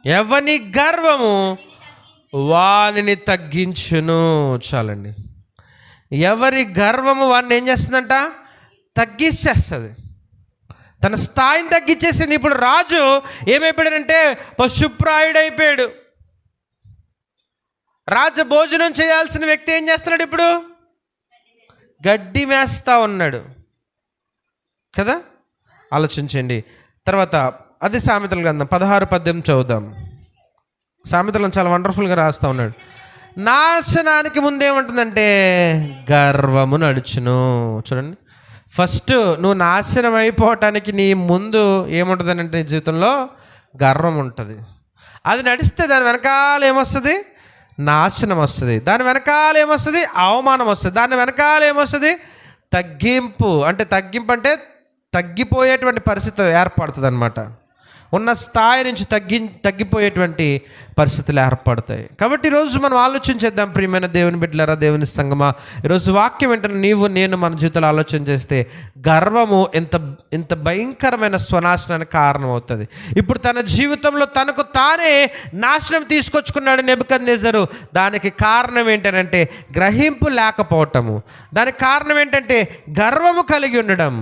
ఎవని గర్వము వానిని తగ్గించును. చాలండి. ఎవరి గర్వము వాడిని ఏం చేస్తుందంట? తగ్గించేస్తుంది. తన స్థాయిని తగ్గించేసింది. ఇప్పుడు రాజు ఏమైపోయాడంటే పశుప్రాయుడైపోయాడు. రాజ భోజనం చేయాల్సిన వ్యక్తి ఏం చేస్తున్నాడు? ఇప్పుడు గడ్డి మేస్తా ఉన్నాడు కదా. ఆలోచించండి. తర్వాత అది సామెతల గ్రంథం 16:18 చదువుదాం. సామెతలను చాలా వండర్ఫుల్గా రాస్తూ ఉన్నాడు. నాశనానికి ముందేముంటుందంటే గర్వము నడుచును. చూడండి, ఫస్ట్ నువ్వు నాశనం అయిపోవటానికి నీ ముందు ఏముంటుందని అంటే నీ జీవితంలో గర్వం ఉంటుంది. అది నడిస్తే దాని వెనకాల ఏమొస్తుంది? నాశనం వస్తుంది. దాని వెనకాల ఏమొస్తుంది? అవమానం వస్తుంది. దాని వెనకాల ఏమొస్తుంది? తగ్గింపు. అంటే తగ్గిపోయేటువంటి పరిస్థితి ఏర్పడుతుంది అన్నమాట. ఉన్న స్థాయి నుంచి తగ్గిపోయేటువంటి పరిస్థితులు ఏర్పడతాయి. కాబట్టి ఈరోజు మనం ఆలోచించేద్దాం ప్రియమైన దేవుని బిడ్డలారా, దేవుని సంగమా. ఈరోజు వాక్యం వెంటనే నీవు నేను మన జీవితంలో ఆలోచన చేస్తే గర్వము ఎంత భయంకరమైన స్వనాశనానికి కారణం అవుతుంది. ఇప్పుడు తన జీవితంలో తనకు తానే నాశనం తీసుకొచ్చుకున్నాడు నెబుకద్నెజరు. దానికి కారణం ఏంటంటే గ్రహింపు లేకపోవటము. దానికి కారణం ఏంటంటే గర్వము కలిగి ఉండడం.